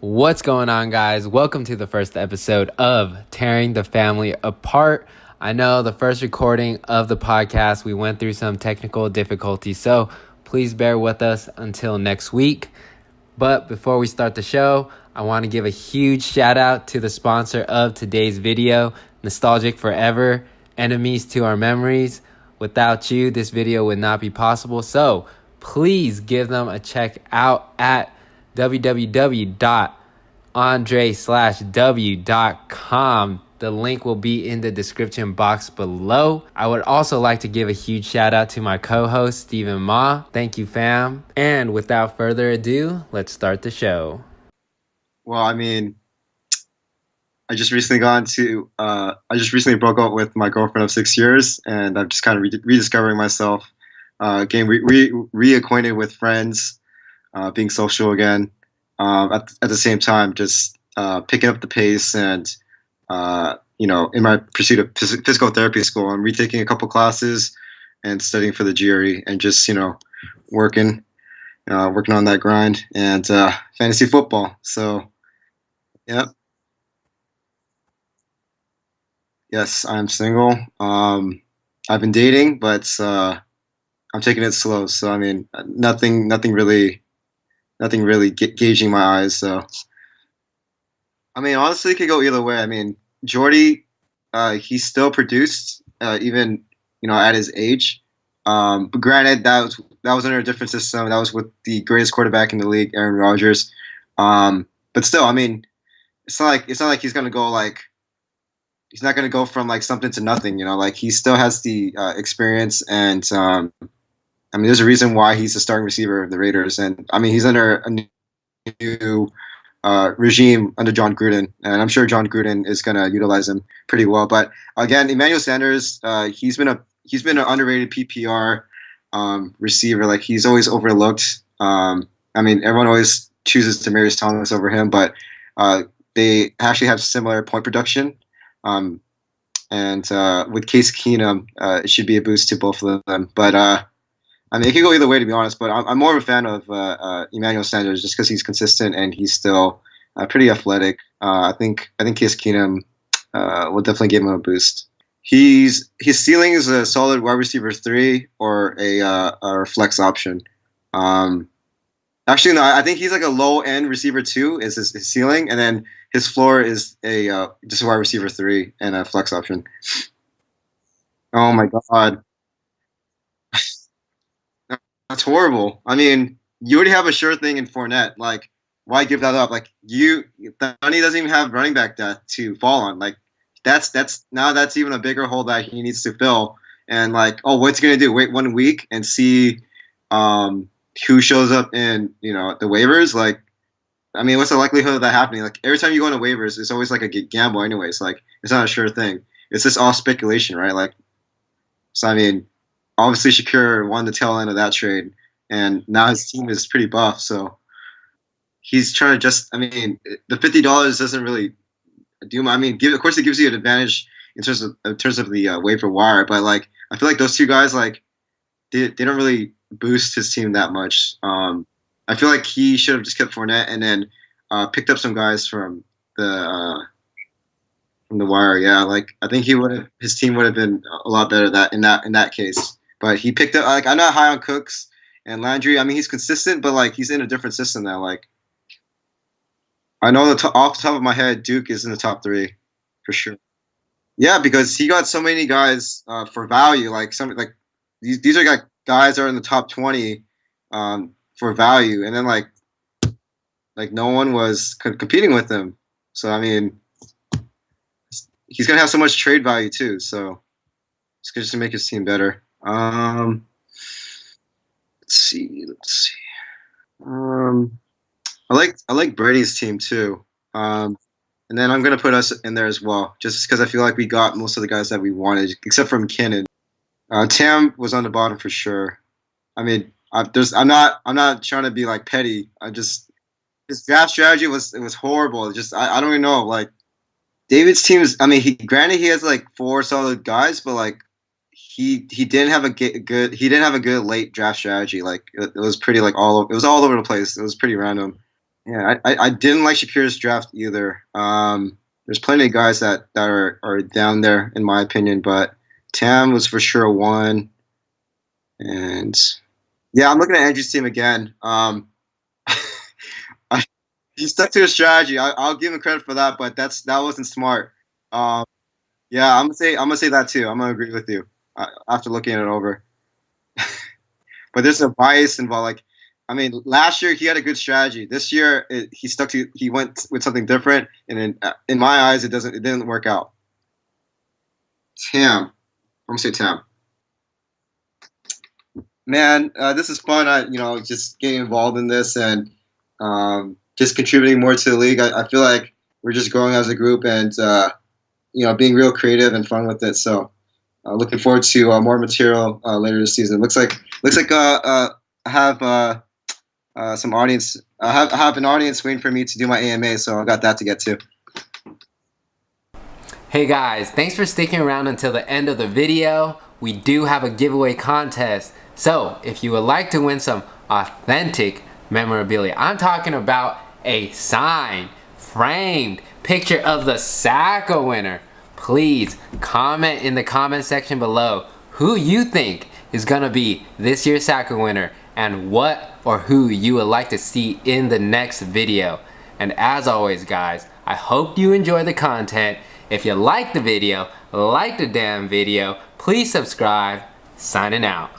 What's going on, guys? Welcome to the first episode of Tearing the Family Apart. I know the first recording of the podcast, we went through some technical difficulties, so please bear with us until next week. But before we start the show, I want to give a huge shout out to the sponsor of today's video, Nostalgic Forever, Enemies to Our Memories. Without you, this video would not be possible, so please give them a check out at www.andre/w.com. The link will be in the description box below. I would also like to give a huge shout out to my co-host, Stephen Ma. Thank you, fam. And without further ado, let's start the show. Well, I just recently broke up with my girlfriend of 6 years, and I'm just kind of rediscovering myself, getting reacquainted with friends, being social again. At the same time, just picking up the pace and, in my pursuit of physical therapy school, I'm retaking a couple classes and studying for the GRE and just, working on that grind and fantasy football. So, yeah. Yes, I'm single. I've been dating, but I'm taking it slow. So nothing really gauging my eyes. So honestly, it could go either way. Jordy, he's still produced, even at his age. But granted, that was under a different system. That was with the greatest quarterback in the league, Aaron Rodgers. But still, it's not like he's gonna go like. He's not going to go from like something to nothing, like he still has the experience. And there's a reason why he's the starting receiver of the Raiders. And he's under a new regime under John Gruden, and I'm sure John Gruden is going to utilize him pretty well. But again, Emmanuel Sanders, he's been an underrated PPR receiver. Like, he's always overlooked. Everyone always chooses Demaryius Thomas over him, but they actually have similar point production. And with Case Keenum, it should be a boost to both of them. But it could go either way, to be honest. But I'm more of a fan of Emmanuel Sanders just because he's consistent and he's still pretty athletic. I think Case Keenum will definitely give him a boost. His ceiling is a solid wide receiver 3 or a flex option. Actually, no, I think he's like a low end receiver 2 is his ceiling, and then his floor is just a wide receiver 3 and a flex option. Oh my God, that's horrible. You already have a sure thing in Fournette. Like, why give that up? Like, Thunny doesn't even have running back depth to fall on. Like, that's even a bigger hole that he needs to fill. And like, oh, what's he gonna do? Wait 1 week and see who shows up in the waivers? Like, what's the likelihood of that happening? Like, every time you go into waivers, it's always like a gamble anyways. Like, it's not a sure thing. It's just all speculation, right? Like, so obviously Shakir won the tail end of that trade, and now his team is pretty buff. So he's trying to the $50 doesn't really do much. Of course it gives you an advantage in terms of the waiver wire, but like, I feel like those two guys, like, they don't really boost his team that much. I feel like he should have just kept Fournette and then picked up some guys from the wire. Yeah, like, I think his team would have been a lot better in that case. But he picked up, like, I'm not high on Cooks and Landry. He's consistent, but like, he's in a different system now. Like, I know off the top of my head, Duke is in the top 3 for sure. Yeah, because he got so many guys for value. Like, these are like guys that are in the top 20 for value, and then like no one was competing with him. So he's gonna have so much trade value too. So it's just to make his team better. Let's see. I like Brady's team too. And then I'm gonna put us in there as well, just because I feel like we got most of the guys that we wanted, except for McKinnon. Tam was on the bottom for sure. I'm not trying to be like petty. His draft strategy was horrible. I don't even know. Like, David's team is. He has like 4 solid guys, but like, he didn't have a good late draft strategy. Like, it was pretty like it was all over the place. It was pretty random. Yeah, I didn't like Shakira's draft either. There's plenty of guys that are down there in my opinion, but Tam was for sure one. And yeah, I'm looking at Andrew's team again. I, he stuck to his strategy. I'll give him credit for that, but that wasn't smart. Um, yeah, I'm gonna say that too. I'm gonna agree with you after looking it over. But there's a bias involved. Like, I mean, last year he had a good strategy. This year he went with something different, and in my eyes it didn't work out. Tam, I'm gonna say Tam. Man, this is fun. Just getting involved in this and just contributing more to the league. I feel like we're just growing as a group and being real creative and fun with it. So looking forward to more material later this season. Looks like I have some audience. I have an audience waiting for me to do my AMA, so I got that to get to. Hey guys, thanks for sticking around until the end of the video. We do have a giveaway contest. So if you would like to win some authentic memorabilia, I'm talking about a signed, framed picture of the Sacco winner. Please comment in the comment section below who you think is gonna be this year's Sacco winner and what or who you would like to see in the next video. And as always guys, I hope you enjoy the content. If you like the video, like the damn video, please subscribe. Signing out.